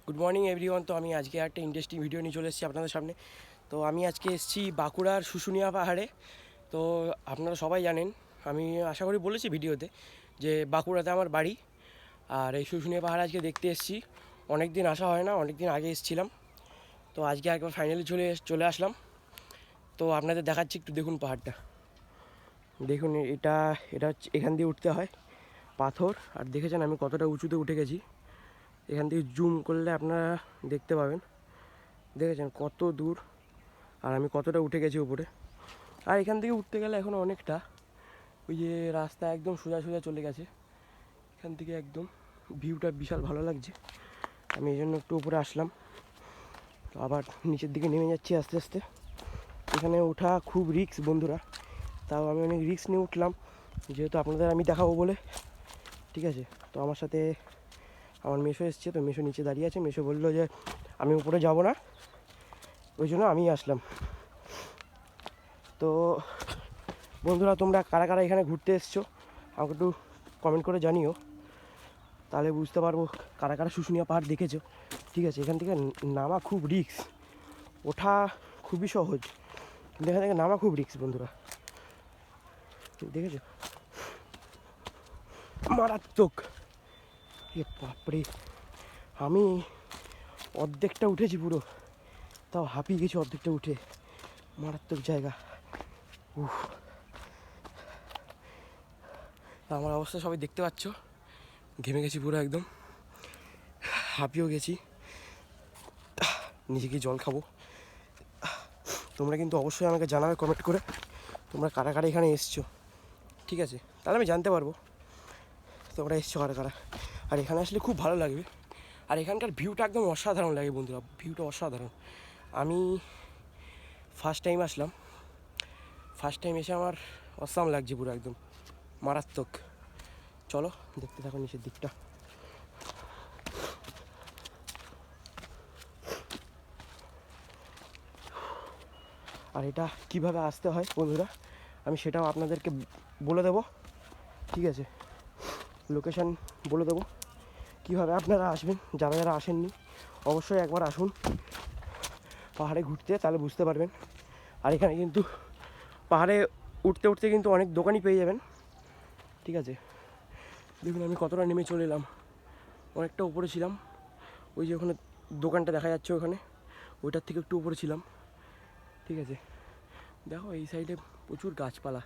Good morning everyone. তো আমি আজকে একটা ইন্টারেস্টিং ভিডিও নিয়ে চলে এসেছি আপনাদের সামনে। তো আমি আজকে এসেছি বাঁকুড়ার শুশুনিয়া পাহাড়ে। তো আপনারা সবাই জানেন, আমি আশা করি বলেছি ভিডিওতে, যে বাঁকুড়াতে আমার বাড়ি। আর এই শুশুনিয়া পাহাড় আজকে দেখতে এসেছি। অনেক দিন আসা হয় না, অনেক দিন আগে এসেছিলাম। তো আজকে একবার ফাইনালি চলে আসলাম। তো আপনাদের দেখাচ্ছি, একটু দেখুন পাহাড়টা। দেখুন, এটা এটা হচ্ছে, এখান দিয়ে উঠতে হয় পাথর। আর দেখেছেন আমি কতটা উঁচুতে উঠে গেছি। এখান থেকে জুম করলে আপনারা দেখতে পাবেন, দেখেছেন কত দূর, আর আমি কতটা উঠে গেছি উপরে। আর এখান থেকে উঠতে গেলে এখনও অনেকটা, ওই যে রাস্তা একদম সোজা সোজা চলে গেছে। এখান থেকে একদম ভিউটা বিশাল ভালো লাগছে। আমি এই জন্য একটু উপরে আসলাম। তো আবার নিচের দিকে নেমে যাচ্ছি আস্তে আস্তে। এখানে ওঠা খুব রিস্ক বন্ধুরা, তাও আমি অনেক রিস্ক নিয়ে উঠলাম, যেহেতু আপনাদের আমি দেখাবো বলে। ঠিক আছে, তো আমার সাথে আমার মেসো এসছে। তো মেসো নিচে দাঁড়িয়ে আছে। মেসো বললো যে আমি উপরে যাব না, ওই জন্য আমি আসলাম। তো বন্ধুরা, তোমরা কারা কারা এখানে ঘুরতে এসছো আমাকে একটু কমেন্ট করে জানিও, তাহলে বুঝতে পারবো কারা কারা শুশুনিয়া পাহাড় দেখেছো। ঠিক আছে, এখান থেকে নামা খুব রিস্ক, ওঠা খুবই সহজ, কিন্তু এখান থেকে নামা খুব রিস্ক বন্ধুরা। দেখেছো, মারাত্মক। এ বাপরে, আমি অর্ধেকটা উঠেছি পুরো, তাও হাঁপিয়ে গেছি অর্ধেকটা উঠে। মারাত্মক জায়গা। উফ, আমার অবস্থা সবাই দেখতে পাচ্ছ, ঘেমে গেছি পুরো একদম, হাঁপিয়েও গেছি। নিজে গিয়ে জল খাবো। তোমরা কিন্তু অবশ্যই আমাকে জানাবে কমেন্ট করে তোমরা কারা কারা এখানে এসছো। ঠিক আছে, তাহলে আমি জানতে পারবো তোমরা এসছো কারা কারা। আর এখানে আসলে খুব ভালো লাগবে। আর এখানকার ভিউটা একদম অসাধারণ লাগে বন্ধুরা, ভিউটা অসাধারণ। আমি ফার্স্ট টাইম আসলাম, ফার্স্ট টাইম এসে আমার অসাম লাগছে পুরো একদম মারাত্মক। চলো দেখতে থাকো নিচের দিকটা। আর এটা কিভাবে আসতে হয় বন্ধুরা, আমি সেটাও আপনাদেরকে বলে দেবো। ঠিক আছে, লোকেশান বলে দেবো কীভাবে আপনারা আসবেন। যারা যারা আসেননি অবশ্যই একবার আসুন পাহাড়ে ঘুরতে, তাহলে বুঝতে পারবেন। আর এখানে কিন্তু পাহাড়ে উঠতে উঠতে কিন্তু অনেক দোকানই পেয়ে যাবেন। ঠিক আছে, দেখুন আমি কতটা নেমে চলে এলাম, অনেকটা উপরে ছিলাম। ওই যে ওখানে দোকানটা দেখা যাচ্ছে, ওখানে ওইটার থেকে একটু উপরে ছিলাম। ঠিক আছে, দেখো এই সাইডে প্রচুর গাছপালা,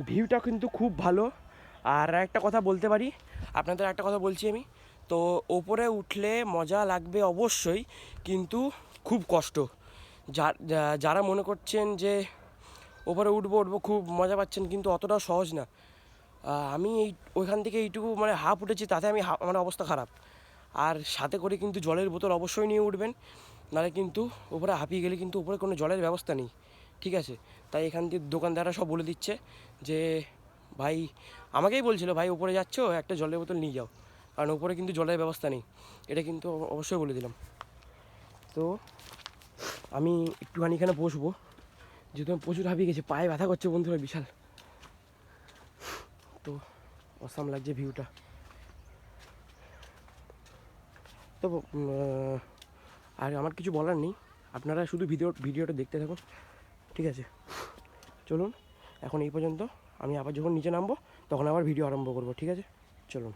ভিউটা কিন্তু খুব ভালো। আর একটা কথা বলতে পারি, আপনাদের একটা কথা বলছি আমি, তো ওপরে উঠলে মজা লাগবে অবশ্যই, কিন্তু খুব কষ্ট। যারা মনে করছেন যে ওপরে উঠবো খুব মজা পাচ্ছেন, কিন্তু অতটাও সহজ না। আমি ওইখান থেকে এইটুকু মানে হাফ উঠেছি, তাতে আমি আমার অবস্থা খারাপ। আর সাথে করে কিন্তু জলের বোতল অবশ্যই নিয়ে উঠবেন, নাহলে কিন্তু ওপরে হাঁপিয়ে গেলে কিন্তু ওপরে কোনো জলের ব্যবস্থা নেই। ঠিক আছে, তাই এখান থেকে দোকানদাররা সব বলে দিচ্ছে যে ভাই, আমাকেই বলছিল ভাই উপরে যাচ্ছ একটা জলের বোতল নিয়ে যাও, কারণ উপরে কিন্তু জলের ব্যবস্থা নেই। এটা কিন্তু অবশ্যই বলে দিলাম। তো আমি একটুখানি এখানে বসবো, যেহেতু আমি প্রচুর হাঁপিয়ে গেছি, পায়ে ব্যথা করছে বন্ধুরা বিশাল। তো অসাম লাগছে ভিউটা। তো আর আমার কিছু বলার নেই, আপনারা শুধু ভিডিওটা দেখতে থাকুন। ঠিক আছে, চলুন এখন এই পর্যন্ত। আমি আবার যখন নিচে নামবো তখন আবার ভিডিও আরম্ভ করবো। ঠিক আছে, চলুন।